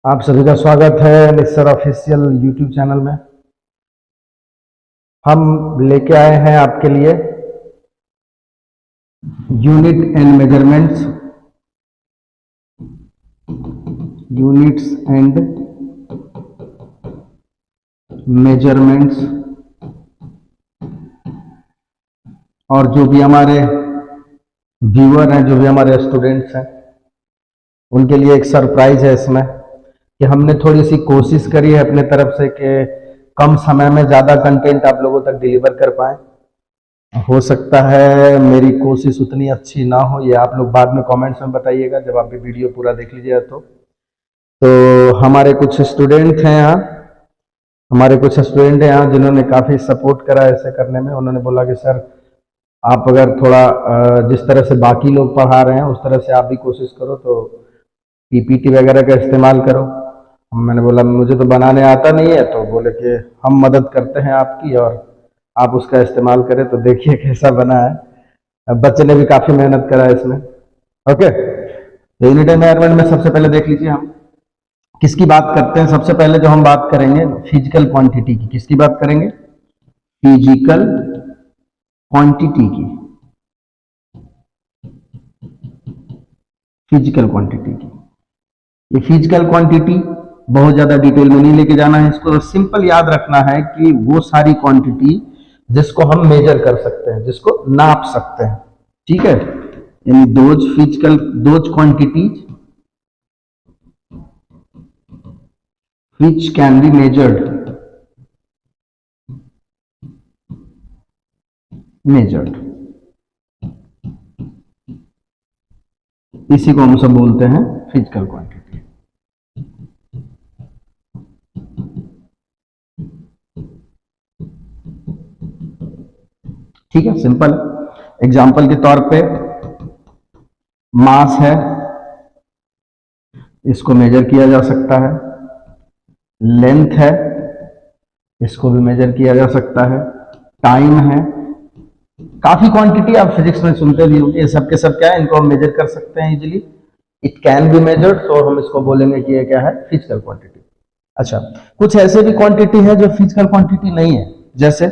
आप सभी का स्वागत है निस्सर ऑफिशियल यूट्यूब चैनल में। हम लेके आए हैं आपके लिए unit and measurements, units and measurements. और जो भी हमारे व्यूअर हैं, जो भी हमारे स्टूडेंट्स हैं, उनके लिए एक सरप्राइज है इसमें कि हमने थोड़ी सी कोशिश करी है अपने तरफ से कि कम समय में ज़्यादा कंटेंट आप लोगों तक डिलीवर कर पाए। हो सकता है मेरी कोशिश उतनी अच्छी ना हो, ये आप लोग बाद में कमेंट्स में बताइएगा जब आप ये वीडियो पूरा देख लीजिएगा। तो हमारे कुछ स्टूडेंट हैं यहाँ जिन्होंने काफ़ी सपोर्ट करा ऐसे करने में। उन्होंने बोला कि सर आप अगर थोड़ा जिस तरह से बाकी लोग पढ़ा रहे हैं उस तरह से आप भी कोशिश करो, तो पीपीटी वगैरह का इस्तेमाल करो। मैंने बोला मुझे तो बनाने आता नहीं है, तो बोले कि हम मदद करते हैं आपकी और आप उसका इस्तेमाल करें। तो देखिए कैसा बना है। बच्चे ने भी काफ़ी मेहनत करा है इसमें। ओके, तो यूनिट एंड मेजरमेंट में सबसे पहले देख लीजिए हम किसकी बात करते हैं। सबसे पहले जो हम बात करेंगे फिजिकल क्वांटिटी की। किसकी बात करेंगे? फिजिकल क्वांटिटी की। फिजिकल क्वांटिटी की ये फिजिकल क्वांटिटी बहुत ज्यादा डिटेल में नहीं लेके जाना है इसको। सिंपल याद रखना है कि वो सारी क्वांटिटी जिसको हम मेजर कर सकते हैं, जिसको नाप सकते हैं, ठीक है। यानी those quantities which can be measured इसी को हम सब बोलते हैं फिजिकल क्वांटिटी। ठीक है, सिंपल। एग्जाम्पल के तौर पे मास है, इसको मेजर किया जा सकता है। लेंथ है, इसको भी मेजर किया जा सकता है। टाइम है, काफी क्वांटिटी आप फिजिक्स में सुनते भी होंगे। ये सब के सब क्या है, इनको हम मेजर कर सकते हैं easily. It can be measured, तो हम इसको बोलेंगे कि ये क्या है, फिजिकल क्वांटिटी। अच्छा, कुछ ऐसे भी क्वांटिटी है जो फिजिकल क्वांटिटी नहीं है, जैसे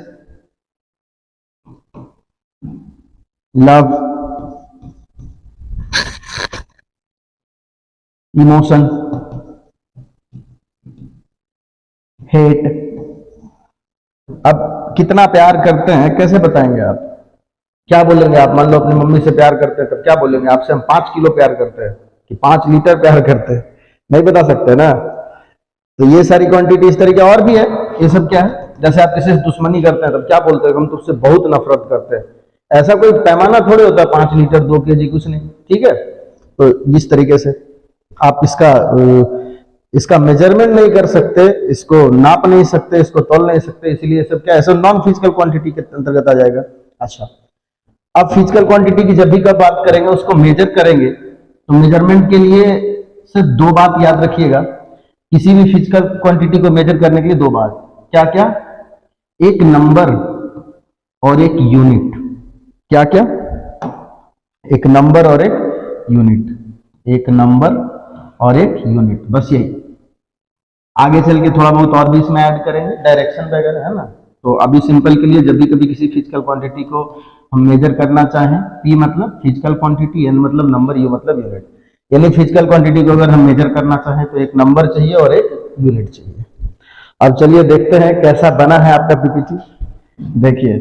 लव, इमोशन, हेट। अब कितना प्यार करते हैं कैसे बताएंगे आप? क्या बोलेंगे आप? मान लो अपनी मम्मी से प्यार करते हैं, तब क्या बोलेंगे? आपसे हम 5 किलो प्यार करते हैं कि 5 लीटर प्यार करते हैं? नहीं बता सकते ना। तो ये सारी क्वांटिटी इस तरीके और भी है। ये सब क्या है? जैसे आप किसी से दुश्मनी करते हैं तब क्या बोलते हैं? हम तुझसे बहुत नफरत करते हैं। ऐसा कोई पैमाना थोड़े होता है 5 लीटर 2 केजी, कुछ नहीं, ठीक है। तो इस तरीके से आप इसका मेजरमेंट नहीं कर सकते, इसको नाप नहीं सकते, इसको तोल नहीं सकते, इसीलिए सब क्या है, नॉन फिजिकल क्वांटिटी के अंतर्गत आ जाएगा। अच्छा, अब फिजिकल क्वांटिटी की जब भी कब बात करेंगे, उसको मेजर करेंगे, तो मेजरमेंट के लिए सिर्फ 2 बात याद रखिएगा। किसी भी फिजिकल क्वांटिटी को मेजर करने के लिए 2 बात, क्या क्या? एक नंबर और एक यूनिट। क्या क्या? एक नंबर और एक यूनिट। एक नंबर और एक यूनिट, बस यही। आगे चल के थोड़ा बहुत और भी इसमें ऐड करेंगे, डायरेक्शन वगैरह, है ना। तो अभी सिंपल के लिए जब भी कभी किसी फिजिकल क्वांटिटी को हम मेजर करना चाहें, पी मतलब फिजिकल क्वांटिटी, एन मतलब नंबर, यू मतलब यूनिट। यानी फिजिकल क्वांटिटी को अगर हम मेजर करना चाहें तो एक नंबर चाहिए और एक यूनिट चाहिए। अब चलिए देखते हैं कैसा बना है आपका पीपीटी। देखिए,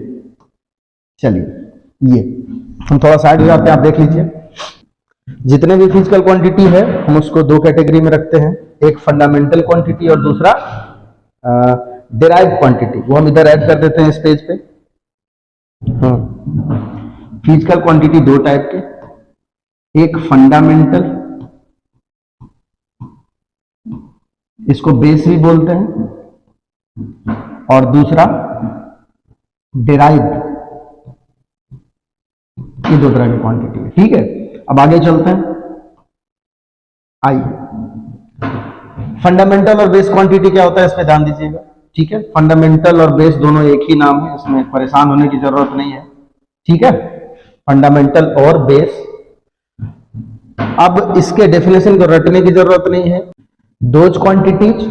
चलिए ये हम थोड़ा साइड हो जाते हैं, आप देख लीजिए। जितने भी फिजिकल क्वांटिटी है हम उसको 2 कैटेगरी में रखते हैं, एक फंडामेंटल क्वांटिटी और दूसरा डिराइव क्वांटिटी। वो हम इधर ऐड कर देते हैं इस पेज पे। फिजिकल क्वांटिटी 2 टाइप के, एक फंडामेंटल, इसको बेस भी बोलते हैं, और दूसरा डिराइव्ड। ये 2 तरह की क्वांटिटी है, ठीक है। अब आगे चलते हैं। आइए, फंडामेंटल और बेस क्वांटिटी क्या होता है इस पे ध्यान दीजिएगा, ठीक है। फंडामेंटल और बेस दोनों एक ही नाम है, इसमें परेशान होने की जरूरत नहीं है, ठीक है। फंडामेंटल और बेस। अब इसके डेफिनेशन को रटने की जरूरत नहीं है, those quantities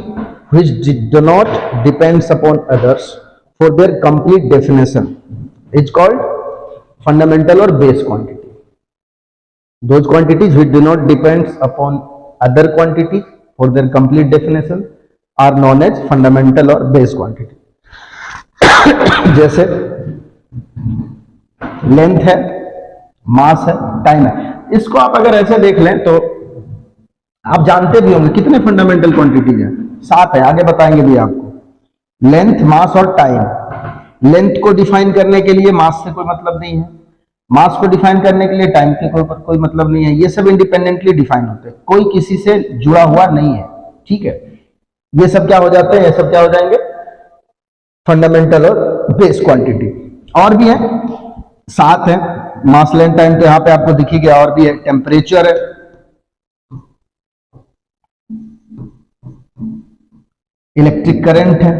which do not depends upon others for their complete definition is called fundamental or base quantity. Those quantities which do not depends upon other quantities for their complete definition are known as fundamental or base quantity. जैसे length है, मास है, time है। इसको आप अगर ऐसे देख लें तो आप जानते भी होंगे कितने फंडामेंटल क्वांटिटीज हैं, 7 है, आगे बताएंगे भी आपको। लेंथ, मास और टाइम। लेंथ को डिफाइन करने के लिए मास से कोई मतलब नहीं है, मास को डिफाइन करने के लिए टाइम के कोई मतलब नहीं है। ये सब इंडिपेंडेंटली डिफाइन होते हैं, कोई किसी से जुड़ा हुआ नहीं है, ठीक है। ये सब क्या हो जाते हैं, ये सब क्या हो जाएंगे, फंडामेंटल और बेस क्वांटिटी। और भी है, 7 है, मास, लेंथ, टाइम, तो यहां पे आपको दिखी गया। और भी है, टेम्परेचर है, इलेक्ट्रिक करंट है,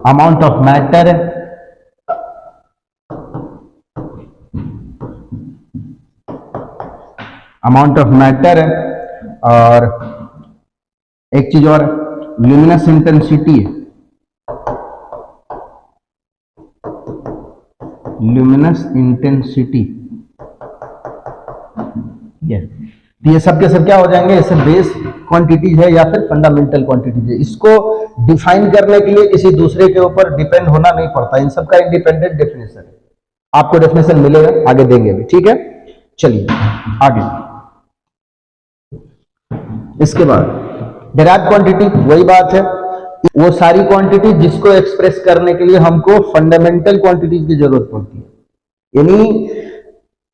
अमाउंट ऑफ मैटर है, अमाउंट ऑफ मैटर है, और एक चीज और, ल्यूमिनस इंटेंसिटी है, ल्यूमिनस इंटेंसिटी। ये सब के सब क्या हो जाएंगे, ऐसे बेस क्वांटिटीज है या फिर फंडामेंटल क्वांटिटीज है। इसको डिफाइन करने के लिए किसी दूसरे के ऊपर डिपेंड होना नहीं पड़ता, इन सब का इंडिपेंडेंट डेफिनेशन है। आपको डेफिनेशन मिलेगा, आगे देंगे भी, ठीक है। चलिए आगे, इसके बाद डेराइव्ड क्वांटिटी, वही बात है, वो सारी क्वांटिटी जिसको एक्सप्रेस करने के लिए हमको फंडामेंटल क्वांटिटीज की जरूरत पड़ती है, यानी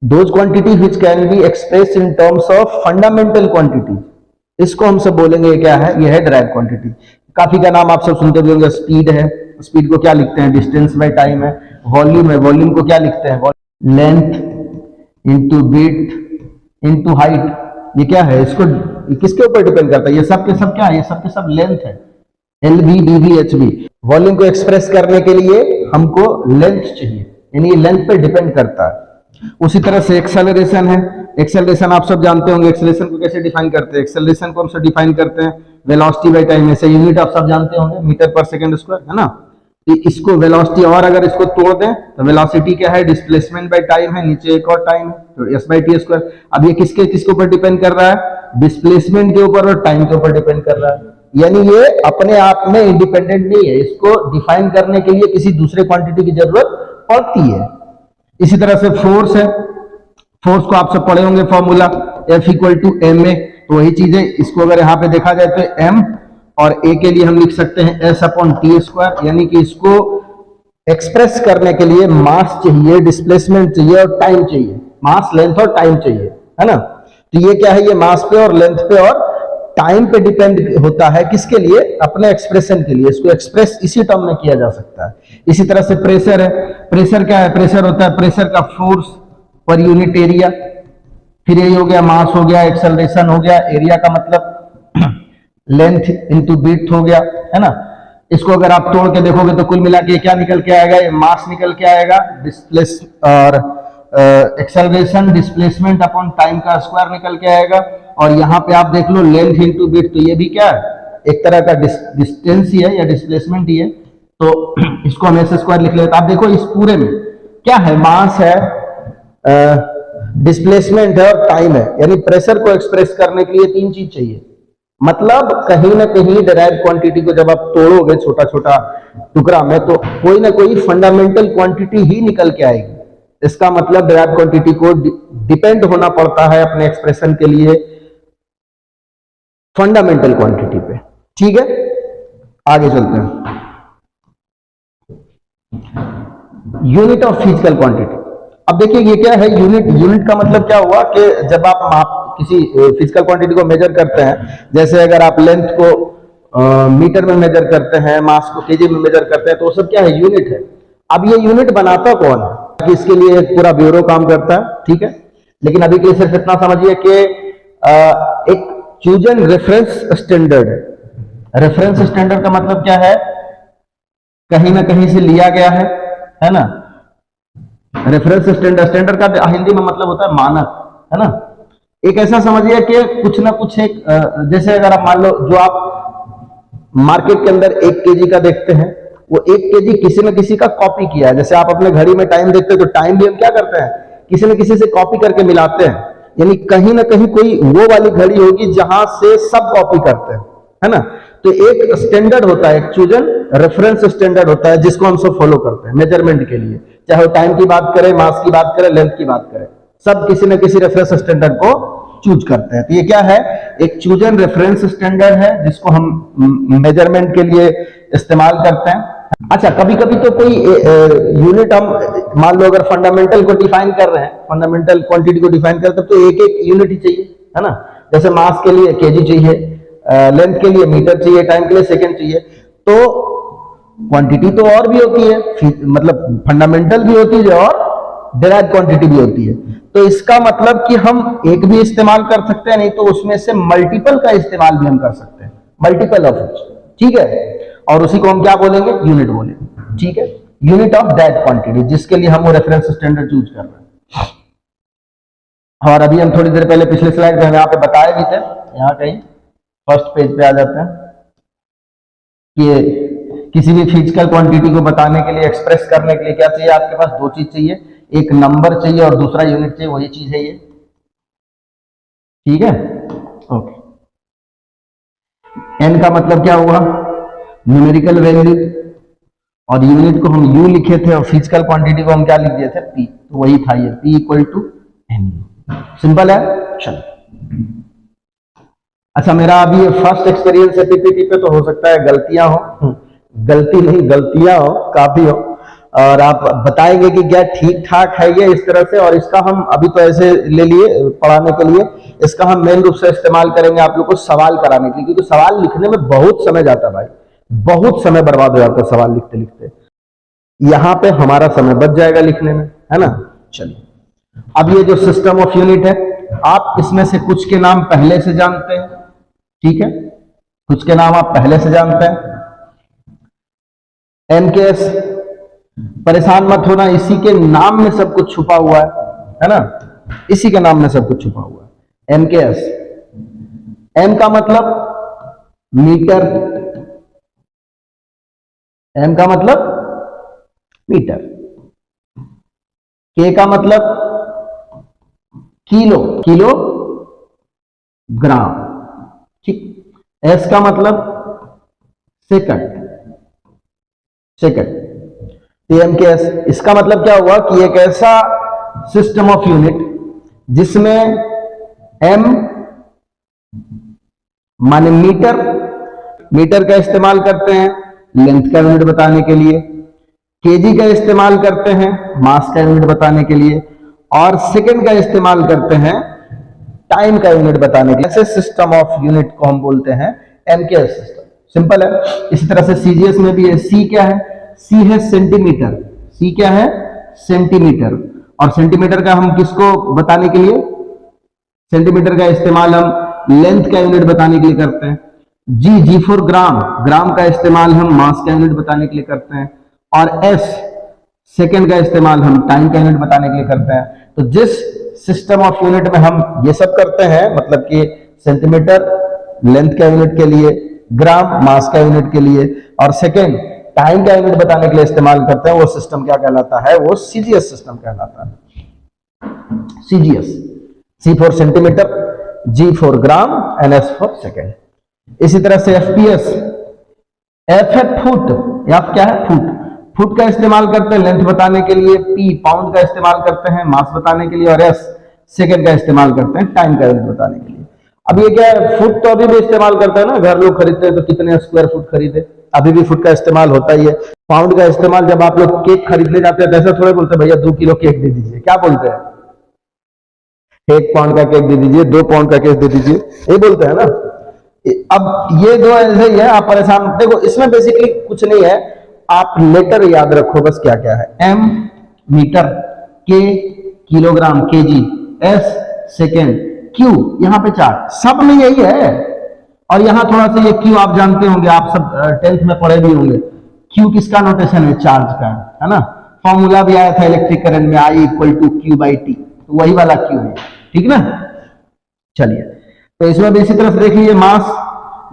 those quantities which can be express in terms of fundamental quantities, इसको हम सब बोलेंगे क्या है, ये है डेराइव्ड क्वांटिटी। काफी का नाम आप सब सुनते भी होंगे, स्पीड है, स्पीड को क्या लिखते हैं, डिस्टेंस बाय टाइम है। वॉल्यूम है, वॉल्यूम को क्या लिखते हैं, length into width into height. ये क्या है, इसको किसके ऊपर डिपेंड करता है, ये सब के सब क्या है, ये सब के सब लेंथ है, LV, DV, HV। वॉल्यूम को एक्सप्रेस करने के लिए हमको लेंथ चाहिए, यानी लेंथ पे डिपेंड करता है। उसी तरह से एक्सेलरेशन है, एक्सेलरेशन आप सब जानते होंगे, एक्सेलरेशन को कैसे डिफाइन करते हैं, एक्सेलरेशन को हम सब डिफाइन करते हैं वेलोसिटी बाय टाइम, ऐसे यूनिट आप सब जानते होंगे, मीटर पर सेकंड स्क्वायर, है ना। तो इसको वेलोसिटी, और अगर इसको तोड़ दें तो वेलोसिटी क्या है, डिस्प्लेसमेंट बाय टाइम है, नीचे एक और टाइम है, तो s/t²। अब ये किसके ऊपर डिपेंड कर रहा है, डिस्प्लेसमेंट के ऊपर और टाइम के ऊपर डिपेंड कर रहा है, यानी ये अपने आप में इंडिपेंडेंट नहीं है, इसको डिफाइन करने के लिए किसी दूसरे क्वांटिटी की जरूरत पड़ती है। इसी तरह से फोर्स है, फोर्स को आप सब पढ़े होंगे, फॉर्मूला F=ma, तो वही चीज है। इसको अगर यहाँ पे देखा जाए तो m और a के लिए हम लिख सकते हैं S/t², यानी कि इसको एक्सप्रेस करने के लिए मास चाहिए, डिस्प्लेसमेंट चाहिए और टाइम चाहिए, मास, लेंथ और टाइम चाहिए, है ना। तो ये क्या है, ये मास पे और लेंथ पे और टाइम पे डिपेंड होता है, किसके लिए, अपने एक्सप्रेशन के लिए। इसको एक्सप्रेस इसी टर्म में किया जा सकता है। इसी तरह से प्रेशर है, प्रेशर क्या है, प्रेशर होता है प्रेशर का फोर्स पर यूनिट एरिया। फिर यही हो गया, मास हो गया, एक्सेलरेशन हो गया, एरिया का मतलब लेंथ इंटू विड्थ हो गया, है ना। इसको अगर आप तोड़ के देखोगे तो कुल मिला के क्या निकल के आएगा, ये मास निकल के आएगा, डिस्प्लेस और एक्सेलरेशन डिस्प्लेसमेंट अपॉन टाइम का स्क्वायर निकल के आएगा। और यहाँ पे आप देख लो लेंथ इंटू विड्थ, तो ये भी क्या है, एक तरह का डिस्टेंस ही है या डिस्प्लेसमेंट ही है, तो इसको हम ऐसे स्क्वायर लिख लेते हैं। आप देखो इस पूरे में क्या है, मास है, डिस्प्लेसमेंट है और टाइम है, यानी प्रेशर को एक्सप्रेस करने के लिए 3 चीज चाहिए। मतलब कहीं ना कहीं डेराइव्ड क्वांटिटी को जब आप तोड़ोगे छोटा छोटा टुकड़ा में, तो कोई ना कोई फंडामेंटल क्वांटिटी ही निकल के आएगी। इसका मतलब डेराइव्ड क्वांटिटी को डिपेंड होना पड़ता है अपने एक्सप्रेशन के लिए फंडामेंटल क्वांटिटी पे, ठीक है। आगे चलते हैं, यूनिट ऑफ फिजिकल क्वांटिटी। अब देखिए ये क्या है, यूनिट। यूनिट का मतलब क्या हुआ कि जब आप किसी फिजिकल क्वांटिटी को मेजर करते हैं, जैसे अगर आप लेंथ को मीटर में मेजर करते हैं, मास को केजी में मेजर करते हैं, तो वो सब क्या है, यूनिट है। अब ये यूनिट बनाता कौन है, कि इसके लिए एक पूरा ब्यूरो काम करता है, ठीक है। लेकिन अभी के लिए सिर्फ इतना समझिए कि एक चूजन रेफरेंस स्टैंडर्ड है। रेफरेंस स्टैंडर्ड का मतलब क्या है, कहीं ना कहीं से लिया गया है ना। रेफरेंस स्टैंडर्ड, स्टैंडर्ड का हिंदी में मतलब होता है मानक, है ना। एक ऐसा समझिए कि कुछ ना कुछ एक जैसे अगर आप मान लो जो आप मार्केट के अंदर 1 kg का देखते हैं, वो 1 kg किसी न किसी का कॉपी किया है। जैसे आप अपने घड़ी में टाइम देखते हैं तो टाइम भी हम क्या करते हैं, किसी न किसी से कॉपी करके मिलाते हैं। यानी कहीं ना कहीं कोई वो वाली घड़ी होगी जहां से सब कॉपी करते हैं, है ना। तो एक स्टैंडर्ड होता है, एक चूजन रेफरेंस स्टैंडर्ड होता है जिसको हम सब फॉलो करते हैं मेजरमेंट के लिए, चाहे वो टाइम की बात करें, मास की बात करें, लेंथ की बात करें, सब किसी न किसी रेफरेंस स्टैंडर्ड को चूज करते हैं। तो ये क्या है, एक चूजन रेफरेंस स्टैंडर्ड है जिसको हम मेजरमेंट के लिए इस्तेमाल करते हैं। अच्छा, कभी कभी तो कोई यूनिट हम मान लो अगर फंडामेंटल को डिफाइन कर रहे हैं, फंडामेंटल क्वांटिटी को डिफाइन करते हैं, तो एक एक यूनिट ही चाहिए, है ना। जैसे मास के लिए केजी चाहिए, लेंथ के लिए मीटर चाहिए, टाइम के लिए सेकंड चाहिए। तो क्वांटिटी तो और भी होती है, मतलब फंडामेंटल भी होती है और डिराइव क्वांटिटी भी होती है। तो इसका मतलब कि हम एक भी इस्तेमाल कर सकते हैं, नहीं तो उसमें से मल्टीपल का इस्तेमाल भी हम कर सकते हैं, मल्टीपल ऑफ इच, ठीक है। और उसी को हम क्या बोलेंगे, यूनिट बोलेंगे, ठीक है। यूनिट ऑफ दैट क्वांटिटी, जिसके लिए हम वो रेफरेंस स्टैंडर्ड चूज कर रहे हैं। और अभी हम थोड़ी देर पहले पिछले स्लाइड में यहाँ पे बताए भी थे, यहाँ कहीं फर्स्ट पेज पे आ जाते हैं कि किसी भी फिजिकल क्वांटिटी को बताने के लिए, एक्सप्रेस करने के लिए क्या चाहिए आपके पास, दो चीज चाहिए, एक नंबर चाहिए और दूसरा यूनिट चाहिए, वही चीज है ये, ठीक है। ओके, एन का मतलब क्या हुआ, न्यूमेरिकल वैल्यू, और यूनिट को हम यू लिखे थे और फिजिकल क्वांटिटी को हम क्या लिख दिए थे, पी। तो वही था ये, P equal to N. Simple है, चलो। अच्छा, मेरा अभी फर्स्ट एक्सपीरियंस है पीपीटी पे, तो हो सकता है गलतियां हो, गलती नहीं गलतियां हो, काफी हो, और आप बताएंगे कि क्या ठीक ठाक है ये इस तरह से। और इसका हम अभी तो ऐसे ले लिए पढ़ाने के लिए, इसका हम मेन रूप से इस्तेमाल करेंगे आप लोग को सवाल कराने के लिए, क्योंकि सवाल लिखने में बहुत समय जाता है भाई, बहुत समय बर्बाद हो जाता है सवाल लिखते लिखते। यहां पे हमारा समय बच जाएगा लिखने में, है ना। चलिए, अब ये जो सिस्टम ऑफ यूनिट है, आप इसमें से कुछ के नाम पहले से जानते हैं, ठीक है, कुछ के नाम आप पहले से जानते हैं। एमकेएस, परेशान मत होना, इसी के नाम में सब कुछ छुपा हुआ है ना, इसी के नाम में सब कुछ छुपा हुआ है। एमकेएस, एम का मतलब मीटर, एम का मतलब मीटर, के का मतलब किलो, किलो ग्राम, ठीक। एस का मतलब सेकंड, सेकंड। एमकेएस, इसका मतलब क्या हुआ कि एक ऐसा सिस्टम ऑफ यूनिट जिसमें एम माने मीटर, मीटर का इस्तेमाल करते हैं लेंथ का यूनिट बताने के लिए, केजी का इस्तेमाल करते हैं मास का यूनिट बताने के लिए, और सेकंड का इस्तेमाल करते हैं टाइम का यूनिट बताने के लिए। ऐसे सिस्टम ऑफ यूनिट को हम बोलते हैं एमकेएस सिस्टम। सिंपल है। इसी तरह से सीजीएस में भी है। सी क्या है, सी है सेंटीमीटर, सी क्या है सेंटीमीटर, और सेंटीमीटर का हम किसको बताने के लिए, सेंटीमीटर का इस्तेमाल हम लेंथ का यूनिट बताने के लिए करते हैं। जी, जी फॉर ग्राम, ग्राम का इस्तेमाल हम मास का यूनिट बताने के लिए करते हैं। और एस, सेकंड का इस्तेमाल हम टाइम का यूनिट बताने के लिए करते हैं। तो जिस सिस्टम ऑफ यूनिट में हम ये सब करते हैं, मतलब कि सेंटीमीटर लेंथ का यूनिट के लिए, ग्राम मास का यूनिट के लिए, और सेकंड टाइम का यूनिट बताने के लिए इस्तेमाल करते हैं, वो सिस्टम क्या कहलाता है, वो सीजीएस सिस्टम कहलाता है। CGS, C for centimetre, G for gram and S for second. इसी तरह से एफपीएस, एफ है फुट, एफ क्या है फुट, फुट का इस्तेमाल करते हैं लेंथ बताने के लिए, पी पाउंड का इस्तेमाल करते हैं मास बताने के लिए, और एस सेकंड का इस्तेमाल करते हैं टाइम का यूनिट बताने के लिए। अब ये क्या है, फुट तो अभी भी इस्तेमाल करते हैं ना, घर लोग खरीदते हैं तो कितने स्क्वायर फुट खरीदे, अभी भी फुट का इस्तेमाल होता ही है। पाउंड का इस्तेमाल जब आप लोग केक खरीदने जाते हैं तो ऐसा थोड़े बोलते हैं भैया 2 किलो केक दे दीजिए, क्या बोलते हैं, 1 पाउंड का केक दे दीजिए, 2 पाउंड का केक दे दीजिए, ये बोलते हैं ना। अब ये दो ऐसे ही है, आप परेशान देखो, इसमें बेसिकली कुछ नहीं है, आप लेटर याद रखो बस क्या क्या है। एम मीटर, के kilogram KG, S second, Q यहाँ पे चार्ज, सब में यही है। और यहाँ थोड़ा सा ये क्यू आप जानते होंगे, आप सब 10th में पढ़े भी होंगे। क्यू किसका नोटेशन है, चार्ज का, है ना। फॉर्मूला भी आया था इलेक्ट्रिक करंट में, I equal to Q by T, तो वही वाला क्यू है, ठीक ना। चलिए, तो इसमें भी इसी तरह से देख लीजिए, मास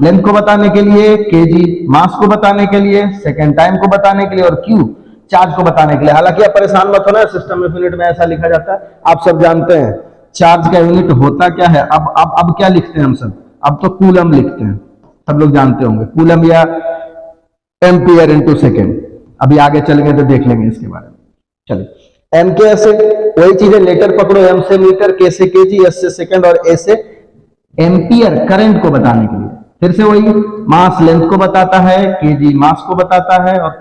लेंथ को बताने के लिए, केजी मास को बताने के लिए, सेकेंड टाइम को बताने के लिए, और क्यू चार्ज को बताने के लिए। हालांकि आप परेशान मत होना, सिस्टम ऑफ यूनिट में ऐसा लिखा जाता है, आप सब जानते हैं चार्ज का यूनिट होता क्या है। अब क्या लिखते हैं हम सब, अब तो कूलम लिखते हैं, सब लोग जानते होंगे, कूलम या एम्पियर इनटू सेकेंड। अभी आगे चलेंगे तो देख लेंगे इसके बारे में। चलिए, एम के एस से वही चीजें, लेटर पकड़ो, एम से मीटर, के से केजी, एस से सेकंड और ए से एम्पियर करंट को बताने के लिए। फिर से वही, मास लेंथ को बताता है, केजी मास को बताता है, और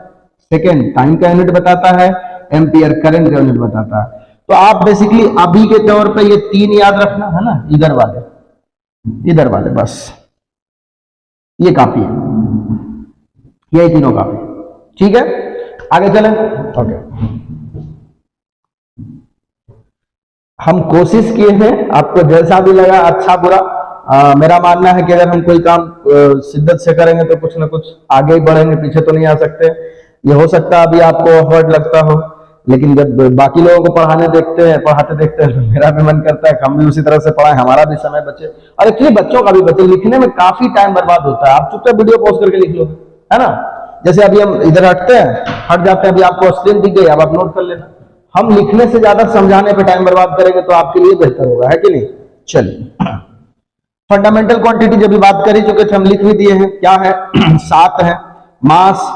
सेकेंड टाइम का यूनिट बताता है, एम्पियर करंट का यूनिट बताता है। तो आप बेसिकली अभी के तौर पे ये तीन याद रखना है ना, इधर वाले बस, ये काफी है, यही तीनों काफी, ठीक है। आगे चलें। ओके, हम कोशिश किए हैं, आपको जैसा भी लगा अच्छा बुरा, मेरा मानना है कि अगर हम कोई काम शिद्दत से करेंगे तो कुछ ना कुछ आगे ही बढ़ेंगे, पीछे तो नहीं आ सकते। ये हो सकता है अभी आपको ऑकवर्ड लगता हो, लेकिन जब बाकी लोगों को पढ़ाते देखते हैं तो मेरा भी मन करता है कि हम भी उसी तरह से पढ़ाएं, हमारा भी समय बचे, और एक्चुअली बच्चों का भी बचे। लिखने में काफी टाइम बर्बाद होता है, आप चुपचाप वीडियो पॉज करके लिख लो, है ना। जैसे अभी हम इधर हट जाते हैं, अभी आपको स्क्रीन दिख गई, अब आप नोट कर लेना। हम लिखने से ज्यादा समझाने पे टाइम बर्बाद करेंगे तो आपके लिए बेहतर होगा, है कि नहीं। चलिए, फंडामेंटल क्वांटिटी जब भी बात करी चुके थे, हम लिख भी दिए हैं, क्या है 7 है, mass,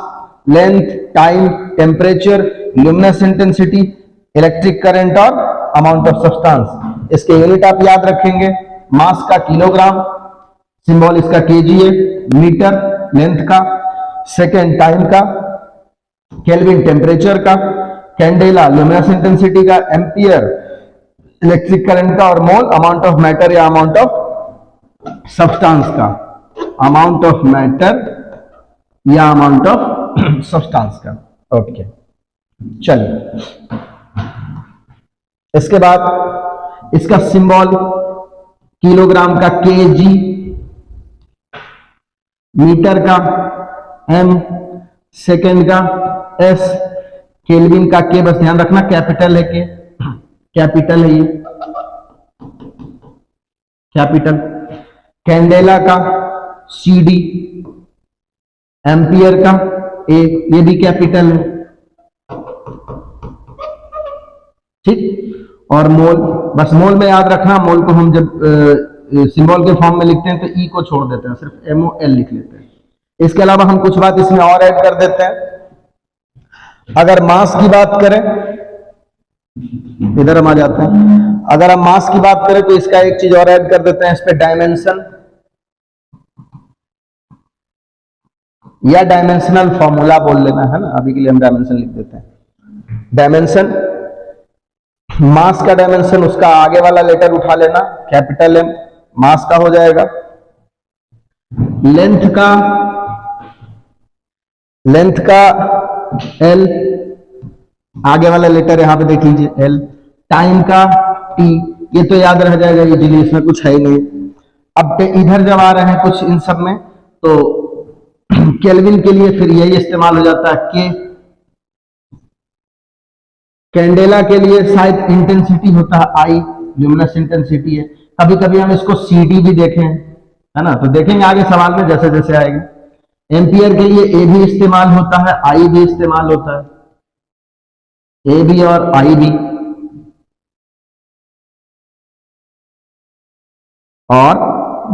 length, time, temperature, luminous intensity, electric current और अमाउंट ऑफ सब्सटेंस। इसके यूनिट आप याद रखेंगे, मास का किलोग्राम, सिंबल इसका केजी है, मीटर लेंथ का, सेकेंड टाइम का, केल्विन टेम्परेचर का, कैंडेला ल्यूमिनस इंटेंसिटी का, एम्पियर इलेक्ट्रिक करंट का, और मोल अमाउंट ऑफ मैटर या अमाउंट ऑफ सब्सटेंस का, अमाउंट ऑफ मैटर या अमाउंट ऑफ सब्सटेंस का। ओके, चलिए, इसके बाद इसका सिंबल किलोग्राम का केजी, मीटर का एम, सेकेंड का एस, केल्विन का के, बस ध्यान रखना कैपिटल है, के कैपिटल है, ये कैपिटल, कैंडेला का सीडी, एम्पियर का ए, ये भी कैपिटल है, ठीक। और मोल, बस मोल में याद रखना, मोल को हम जब सिंबल के फॉर्म में लिखते हैं तो ई को छोड़ देते हैं, सिर्फ MOL लिख लेते हैं। इसके अलावा हम कुछ बात इसमें और ऐड कर देते हैं। अगर मास की बात करें, इधर हम आ जाते हैं, अगर हम मास की बात करें तो इसका एक चीज और ऐड कर देते हैं, इस पे डायमेंशन या डायमेंशनल फॉर्मूला बोल लेना, है ना। अभी के लिए हम डायमेंशन लिख देते हैं। डायमेंशन, मास का डायमेंशन, उसका आगे वाला लेटर उठा लेना, कैपिटल M मास का हो जाएगा। लेंथ का L, आगे वाला लेटर यहां पे देख लीजिए L। टाइम का T, ये तो याद रह जाएगा इजीली, इसमें कुछ है ही नहीं। अब इधर जब आ रहे हैं कुछ इन सब में, तो केल्विन के लिए फिर यही इस्तेमाल हो जाता है, के। कैंडेला के लिए शायद इंटेंसिटी होता है I, ल्यूमिनस इंटेंसिटी है। कभी कभी हम इसको CD भी देखें, है ना, तो देखेंगे आगे सवाल में जैसे जैसे आएगा। एम्पियर के लिए A भी इस्तेमाल होता है, I भी इस्तेमाल होता है, A भी और I भी। और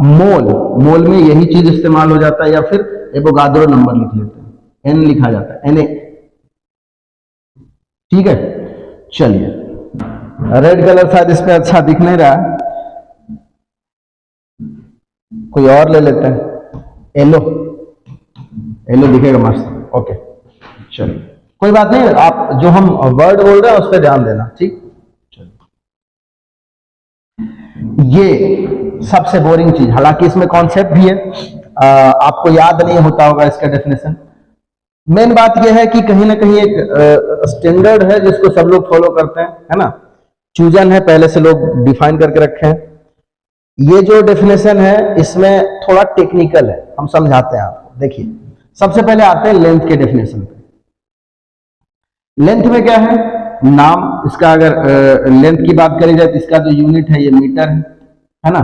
मोल में यही चीज इस्तेमाल हो जाता है, या फिर एवोगाद्रो नंबर लिख लेते हैं, N लिखा जाता है, Na, ठीक है। चलिए, रेड कलर शायद इसमें अच्छा दिख नहीं रहा, कोई और ले लेते हैं, येलो दिखेगा मस्त। ओके, चलिए, कोई बात नहीं, आप जो हम वर्ड बोल रहे हैं उस पर ध्यान देना, ठीक। ये सबसे बोरिंग चीज, हालांकि इसमें कॉन्सेप्ट भी है, आपको याद नहीं होता होगा इसका डेफिनेशन। मेन बात यह है कि कहीं ना कहीं एक स्टैंडर्ड है जिसको सब लोग फॉलो करते हैं, है ना। चूजन है, पहले से लोग डिफाइन करके रखे हैं। ये जो डेफिनेशन है इसमें थोड़ा टेक्निकल है, हम समझाते हैं आपको। देखिए, सबसे पहले आते हैं लेंथ के डेफिनेशन पे। लेंथ में क्या है, नाम इसका, अगर लेंथ की बात करी जाए तो इसका जो यूनिट है ये मीटर है ना,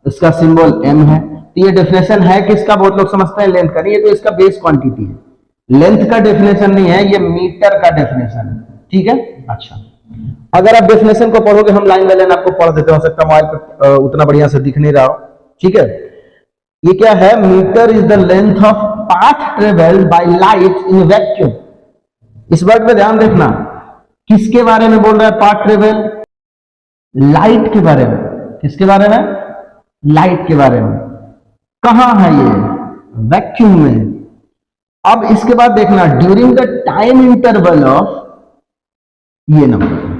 इसका सिंबल m है। तो ये डेफिनेशन है किसका, बहुत लोग समझते हैं लेंथ का, नहीं, ये तो इसका बेस क्वांटिटी है, लेंथ का डेफिनेशन नहीं है, ये मीटर का डेफिनेशन है, ठीक है। अच्छा, अगर आप डेफिनेशन को पढ़ोगे, हम लाइन बाय लाइन आपको पढ़ देते, हो सकता मोबाइल पर उतना बढ़िया से दिख नहीं रहा हो, ठीक है। ये क्या है, metre is the length of path travelled by light in vacuum. इस वर्ड पे ध्यान देखना, किसके बारे में बोल रहा है पाथ ट्रेवल, लाइट के बारे में। किसके बारे में, लाइट के बारे में। कहां है ये, वैक्यूम में। अब इसके बाद देखना, during the time interval of, ये नंबर।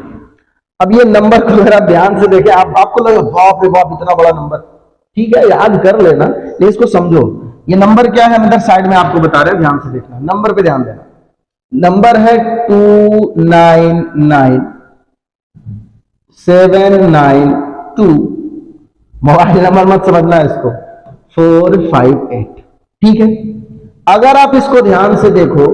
अब ये नंबर को अगर आप ध्यान से देखें, आपको लगे बाप रे बाप इतना बड़ा नंबर, ठीक है याद कर लेना, लेकिन इसको समझो। ये नंबर क्या है, मतलब साइड में आपको बता रहे हैं, ध्यान से देखना, नंबर पे ध्यान देना। नंबर है 299792। मोबाइल नंबर मत समझना इसको, 458, ठीक है। अगर आप इसको ध्यान से देखो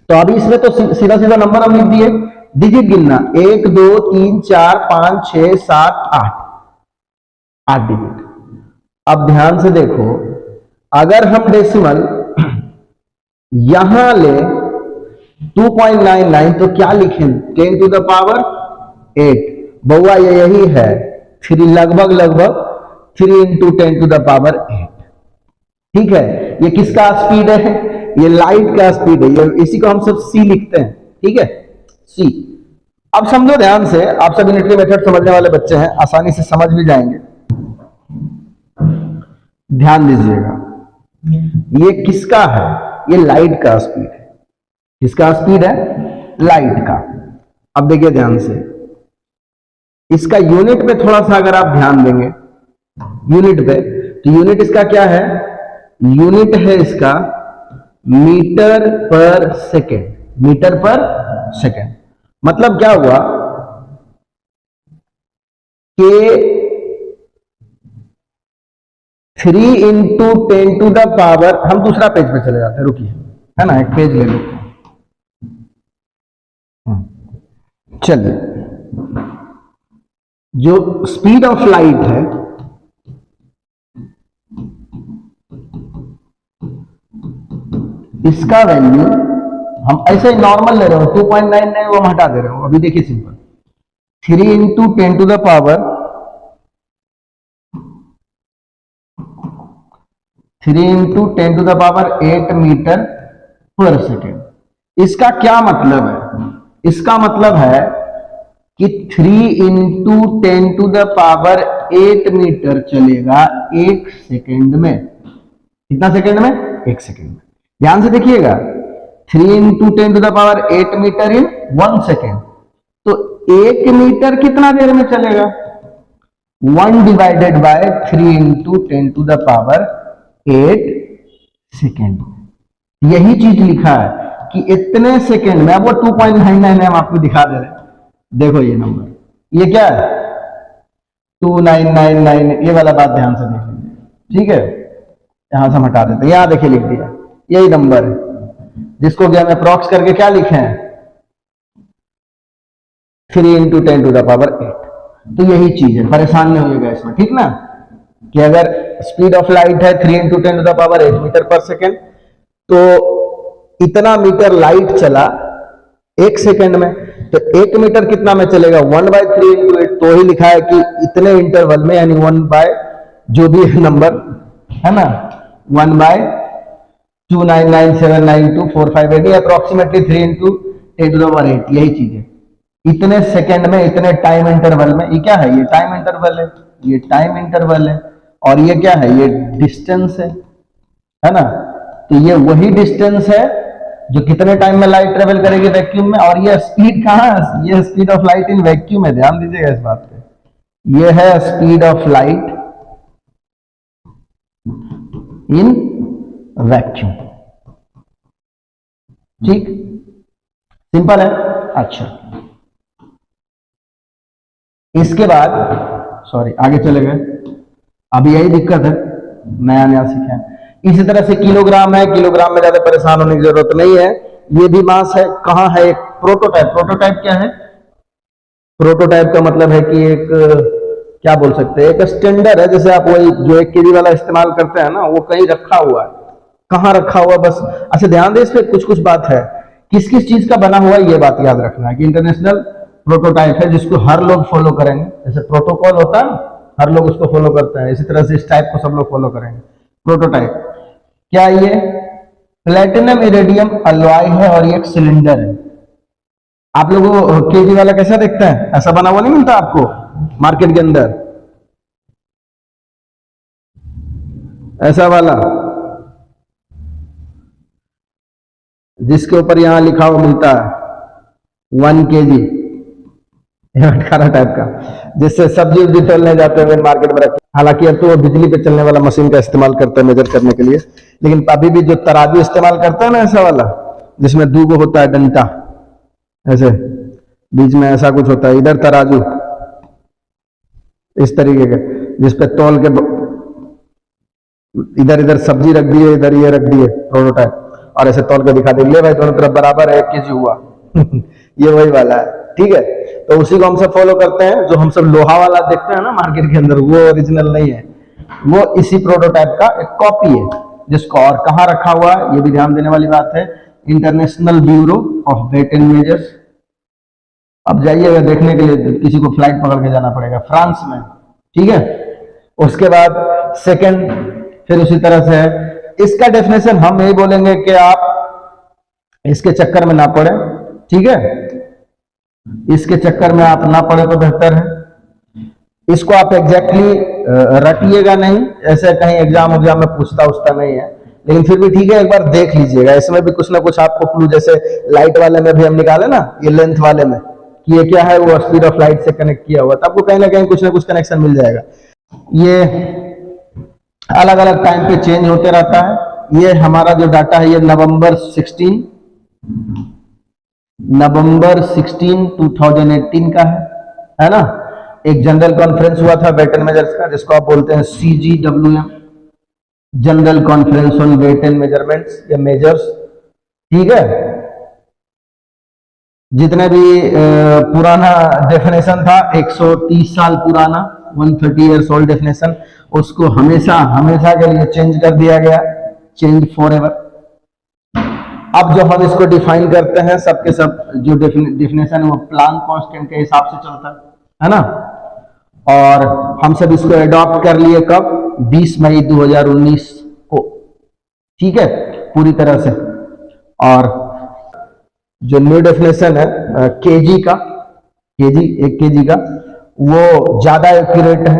तो अभी इसमें तो सीधा सीधा नंबर हम लिख दिए, डिजिट गिनना 1 2 3 4 5 6 7 8 डिजिट। अब ध्यान से देखो, अगर हम डेसिमल यहां ले 2.99 तो क्या लिखें, 10 टू द पावर 8। बउआ ये यही है, 3 लगभग 3 इंटू 10 टू द पावर 8, ठीक है। ये किसका स्पीड है, ये लाइट का स्पीड है, ये इसी को हम सब c लिखते हैं, ठीक है, c। अब समझो ध्यान से, आप सब यूनिटरी मेथड समझने वाले बच्चे हैं, आसानी से समझ भी जाएंगे। ध्यान दीजिएगा, ये किसका है, ये लाइट का स्पीड है। किसका स्पीड है, लाइट का। अब देखिए ध्यान से, इसका यूनिट पे थोड़ा सा अगर आप ध्यान देंगे, यूनिट पे, तो यूनिट इसका क्या है, यूनिट है इसका metre per second. Metre per second मतलब क्या हुआ कि 3 इंटू 10 टू द पावर, हम दूसरा पेज पे चले जाते हैं, रुकिए, है ना, एक पेज ले लेते हैं। चलिए, जो स्पीड ऑफ लाइट है, इसका वैल्यू हम ऐसे ही नॉर्मल ले रहे हो, 2.99 वो हम हटा दे रहे हो। अभी देखिए simple, 3 into 10 to the power 3 into 10 to the power 8 metre per second. इसका क्या मतलब है, इसका मतलब है कि 3 into 10 to the power 8 metre चलेगा 1 सेकेंड में। कितना सेकेंड में, 1 सेकेंड में। ध्यान से देखिएगा, 3 into 10 to the power 8 metre in 1 second, तो 1 मीटर कितना देर में चलेगा, 1 divided by 3 into 10 to the power 8 second. यही चीज लिखा है कि इतने सेकेंड में, अब वो 2.99 है, हम आपको दिखा दे रहे हैं। देखो ये नंबर, ये क्या है 2999, ये वाला बात ध्यान से देख लीजिए, ठीक है। यहां से हम हटा देते हैं, यहां देखिए लिख दिया, यही नंबर है जिसको कि हम अप्रॉक्स करके क्या लिखे हैं 3 इंटू 10 टू द पावर 8। तो यही चीज है, परेशान नहीं होइएगा इसमें, ठीक ना, कि अगर स्पीड ऑफ लाइट है 3 into 10 to the power 8 metre per second, तो इतना मीटर लाइट चला 1 सेकेंड में, तो 1 मीटर कितना में चलेगा, 1/3 इंटू 8। तो ही लिखा है कि इतने इंटरवल में, यानी 1 बाय जो भी नंबर है ना, 1/299792458, approximately 3 into 10 to the power 8, यही चीज है। इतने सेकेंड में, इतने टाइम इंटरवल में, ये क्या है, ये टाइम इंटरवल है, ये टाइम इंटरवल है, और ये क्या है, ये डिस्टेंस है ना। तो ये वही डिस्टेंस है जो कितने टाइम में लाइट ट्रेवल करेगी वैक्यूम में, और ये स्पीड कहां है, ये speed of light in vacuum है। ध्यान दीजिएगा इस बात पे, ये है speed of light in vacuum, ठीक, सिंपल है। अच्छा, इसके बाद सॉरी आगे चले गए, अभी यही दिक्कत है, नया नया सीखे। इसी तरह से किलोग्राम है, किलोग्राम में ज्यादा परेशान होने की जरूरत नहीं है, ये भी मास है। कहां है, एक प्रोटोटाइप, प्रोटोटाइप क्या है? प्रोटोटाइप का मतलब है कि एक क्या बोल सकते हैं, एक स्टैंडर्ड है। जैसे आप वही जो 1 केजी वाला इस्तेमाल करते हैं ना, वो कहीं रखा हुआ है, कहाँ रखा हुआ बस। अच्छा ध्यान दे, इस पे कुछ कुछ बात है, किस किस चीज का बना हुआ है, ये बात याद रखना है कि इंटरनेशनल प्रोटोटाइप है जिसको हर लोग फॉलो करेंगे। जैसे प्रोटोकॉल होता है, हर लोग उसको फॉलो करते हैं, इसी तरह से इस टाइप को सब लोग फॉलो करेंगे। प्रोटोटाइप क्या? ये प्लेटिनम इरेडियम अलॉय है और ये एक सिलेंडर है। आप लोगों केजी वाला कैसा देखता है? ऐसा बना हुआ नहीं मिलता आपको मार्केट के अंदर, ऐसा वाला जिसके ऊपर यहां लिखा हुआ मिलता है 1 kg, अठारह टाइप का, जिससे सब्जी उब्जी तोलने जाते हैं मार्केट में रखे। हालांकि अब तो वो बिजली पे चलने वाला मशीन का इस्तेमाल करते हैं मेजर करने के लिए, लेकिन अभी भी जो तराजू इस्तेमाल करता है ना, ऐसा वाला जिसमें 2 होता है डंटा, ऐसे बीच में ऐसा कुछ होता है, इधर तराजू इस तरीके के, जिसपे तौल के इधर इधर सब्जी रख दिए, इधर ये रख दिए प्रोटोटाइप, और ऐसे तौल के दिखा दे, ले भाई दोनों तरफ बराबर है, 1 kg हुआ। ये वही वाला है, ठीक है। तो उसी को हम सब फॉलो करते हैं। जो हम सब लोहा वाला देखते हैं ना मार्केट के अंदर, वो ओरिजिनल नहीं है, वो इसी प्रोटोटाइप का एक कॉपी है, जिसको और कहाँ रखा हुआ है ये भी ध्यान देने वाली बात है, International Bureau of Weight and Measures. अब जाइएगा देखने के लिए, किसी को फ्लाइट पकड़ के जाना पड़ेगा फ्रांस में, ठीक है। उसके बाद सेकंड, फिर उसी तरह से है। इसका डेफिनेशन हम यही बोलेंगे कि आप इसके चक्कर में ना पड़े, ठीक है, इसके चक्कर में आप ना पड़े तो बेहतर है। इसको आप एग्जैक्टली रटिएगा नहीं, ऐसे कहीं एग्जाम में पूछता उछता नहीं है, लेकिन फिर भी ठीक है, एक बार देख लीजिएगा, इसमें भी कुछ ना कुछ आपको क्लू, जैसे लाइट वाले में भी हम निकाले ना, ये लेंथ वाले में कि ये क्या है, वो स्पीड ऑफ लाइट से कनेक्ट किया हुआ, तो आपको कहीं ना कहीं कुछ ना कुछ कनेक्शन मिल जाएगा। ये अलग अलग टाइम पे चेंज होते रहता है। ये हमारा जो डाटा है, ये नवंबर 16 2018 का है ना। एक जनरल कॉन्फ्रेंस हुआ था वेट एंड मेजर्स का, जिसको आप बोलते हैं CGWM, General Conference on Weight and Measurements या मेजर्स, ठीक है। जितने भी पुराना डेफिनेशन था, 130 साल पुराना, 130 ईयर्स ओल्ड डेफिनेशन, उसको हमेशा हमेशा के लिए चेंज कर दिया गया, चेंज फॉर एवर। अब जो हम इसको डिफाइन करते हैं, सबके सब जो डेफिनेशन है वो प्लांक कांस्टेंट के हिसाब से चलता है ना। और हम सब इसको अडॉप्ट कर लिए कब? 20 मई 2019 को, ठीक है, पूरी तरह से। और जो न्यू डेफिनेशन है केजी का, केजी 1 kg का, वो ज्यादा एक्यूरेट है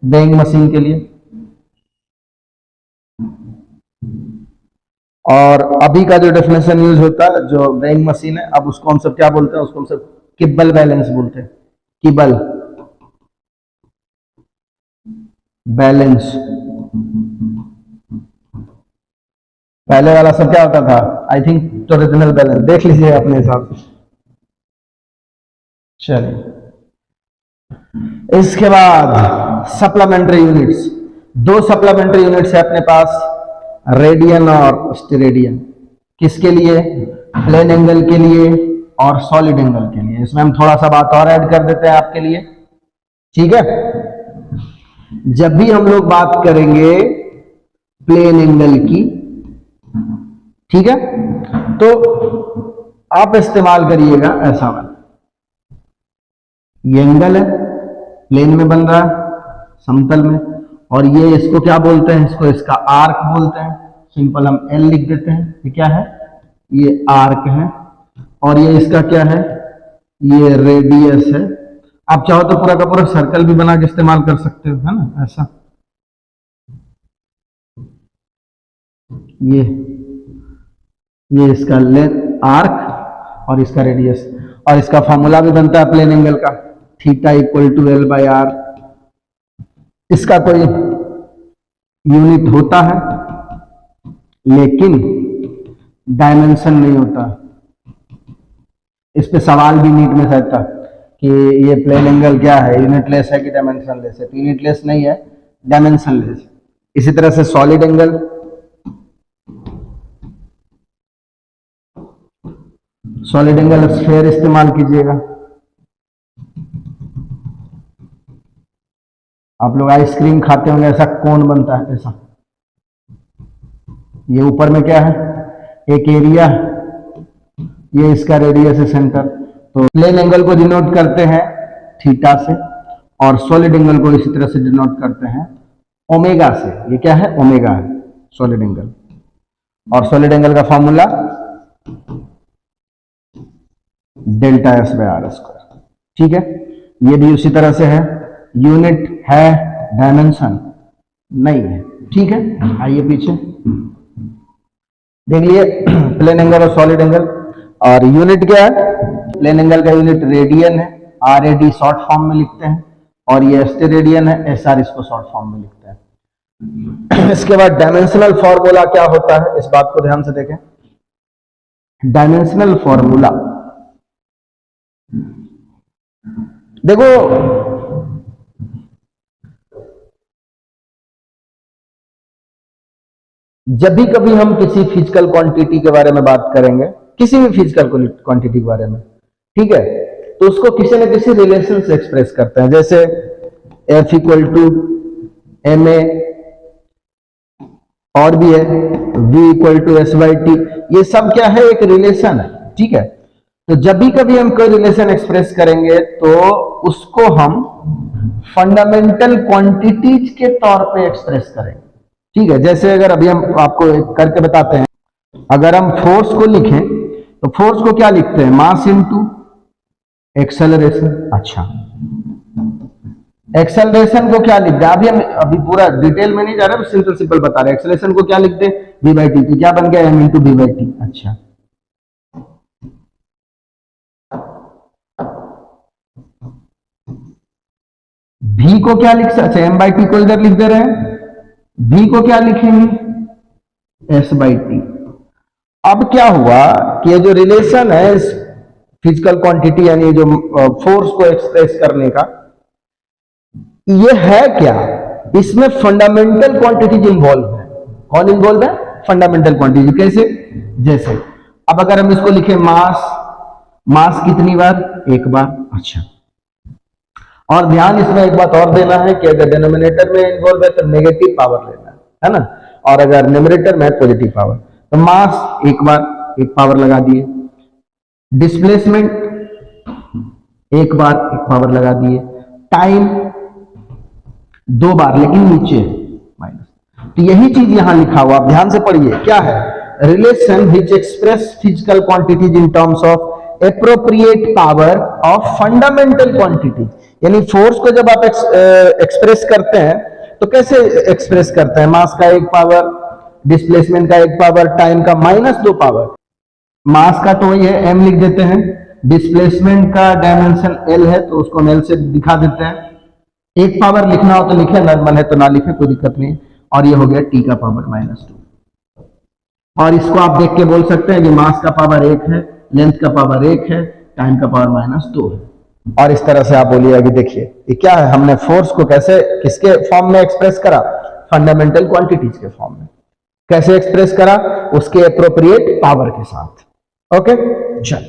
वेइंग मशीन के लिए। और अभी का जो डेफिनेशन यूज होता है, जो वेइंग मशीन है, अब उसको हम सब क्या बोलते हैं? उसको हम सब किबल बैलेंस बोलते हैं, किबल बैलेंस। पहले वाला सब क्या होता था? आई थिंक ओरिजिनल बैलेंस, देख लीजिए अपने हिसाब से। चलिए, इसके बाद सप्लीमेंट्री यूनिट्स, 2 सप्लीमेंट्री यूनिट्स है अपने पास, रेडियन और स्टेरेडियन। किसके लिए? प्लेन एंगल के लिए और सॉलिड एंगल के लिए। इसमें हम थोड़ा सा बात और ऐड कर देते हैं आपके लिए, ठीक है। जब भी हम लोग बात करेंगे प्लेन एंगल की, ठीक है, तो आप इस्तेमाल करिएगा ऐसा वाला, ये एंगल है, प्लेन में बन रहा है, समतल में, और ये इसको क्या बोलते हैं? इसको इसका आर्क बोलते हैं, सिंपल हम L लिख देते हैं। ये क्या है? ये आर्क है। और ये इसका क्या है? ये रेडियस है। आप चाहो तो पूरा का पूरा सर्कल भी बना के इस्तेमाल कर सकते हो, है ना, ऐसा। ये इसका लेंथ आर्क और इसका रेडियस, और इसका फॉर्मूला भी बनता है प्लेन एंगल का, थीटा इक्वल टू L/R। इसका कोई यूनिट होता है लेकिन डायमेंशन नहीं होता। इस पे सवाल भी नीट में शायद था कि ये प्लेन एंगल क्या है, यूनिटलेस है कि डायमेंशनलेस है? तो यूनिटलेस नहीं है, डायमेंशनलेस। इसी तरह से solid angle, solid angle sphere इस्तेमाल कीजिएगा। आप लोग आइसक्रीम खाते होंगे, ऐसा कोन बनता है ऐसा, ये ऊपर में क्या है, एक एरिया, ये इसका रेडियस है सेंटर। तो प्लेन एंगल को डिनोट करते हैं थीटा से, और सॉलिड एंगल को इसी तरह से डिनोट करते हैं ओमेगा से। ये क्या है, ओमेगा है सॉलिड एंगल। और सॉलिड एंगल का formula delta S by R square. ठीक है, ये भी उसी तरह से है। यूनिट है, डायमेंशन नहीं है। ठीक है, आइए पीछे देख लिए प्लेन एंगल और सॉलिड एंगल। और यूनिट क्या है, प्लेन एंगल का यूनिट रेडियन है, R A D short form में लिखते हैं, और ये स्टेरेडियन है, एस आर इसको शॉर्ट फॉर्म में लिखते हैं। इसके बाद डायमेंशनल फॉर्मूला क्या होता है, इस बात को ध्यान से देखें। डायमेंशनल फॉर्मूला देखो, जब भी कभी हम किसी फिजिकल क्वांटिटी के बारे में बात करेंगे, किसी भी फिजिकल क्वांटिटी के बारे में, ठीक है, तो उसको किसी न किसी रिलेशन से एक्सप्रेस करते हैं। जैसे F equal to M A, और भी है V equal to S by T. ये सब क्या है, एक रिलेशन है। ठीक है, तो जब भी कभी हम कोई रिलेशन एक्सप्रेस करेंगे तो उसको हम फंडामेंटल क्वांटिटीज के तौर पे एक्सप्रेस करेंगे। ठीक है, जैसे अगर अभी हम आपको करके बताते हैं, अगर हम फोर्स को लिखें तो फोर्स को क्या लिखते हैं, मास इनटू एक्सेलरेशन। अच्छा, एक्सेलरेशन को क्या लिखते हैं, अभी पूरा डिटेल में नहीं जा रहा, सिंपल सिंपल बता रहे हैं। एक्सेलरेशन को क्या लिखते हैं, v बाई टी। तो क्या बन गया, m into v by T. अच्छा, v को क्या लिख सकते हैं, m बाई टी को इधर लिख दे रहे हैं, v को क्या लिखेंगे, s बाई टी। अब क्या हुआ कि ये जो रिलेशन है फिजिकल क्वांटिटी यानी जो फोर्स को एक्सप्रेस करने का, ये है क्या, इसमें फंडामेंटल क्वांटिटीज इन्वॉल्व है। कौन इन्वॉल्व है, फंडामेंटल क्वांटिटी। कैसे, जैसे अब अगर हम इसको लिखें मास, मास कितनी बार, एक बार। अच्छा, और ध्यान इसमें एक बात और देना है कि अगर डिनोमिनेटर में इन्वॉल्व है तो नेगेटिव पावर लेना है ना, और अगर न्यूमरेटर में पॉजिटिव पावर। तो मास एक बार, एक पावर लगा दिए। डिस्प्लेसमेंट एक बार, एक पावर लगा दिए। टाइम दो बार, लेकिन नीचे माइनस। तो यही चीज यहां लिखा हुआ, आप ध्यान से पढ़िए, क्या है, relation which express physical quantities in terms of appropriate power of fundamental quantity. यानी फोर्स को जब आप एक्सप्रेस करते हैं तो कैसे एक्सप्रेस करते हैं, मास का एक पावर, डिस्प्लेसमेंट का एक पावर, टाइम का -2 पावर। मास का तो वही है, m लिख देते हैं, डिस्प्लेसमेंट का डायमेंशन l है तो उसको l से दिखा देते हैं। एक पावर लिखना हो तो लिखे, नॉर्मल है तो ना लिखे, कोई दिक्कत नहीं। और ये हो गया t का पावर -2। और इसको आप देख के बोल सकते हैं कि मास का पावर 1 है, लेंथ का पावर 1 है, टाइम का पावर -2 है। और इस तरह से आप बोलिए कि देखिए ये क्या है, हमने फोर्स को कैसे, किसके फॉर्म में एक्सप्रेस करा, फंडामेंटल क्वांटिटीज के फॉर्म में। कैसे एक्सप्रेस करा, उसके एप्रोप्रिएट पावर के साथ। ओके, चल।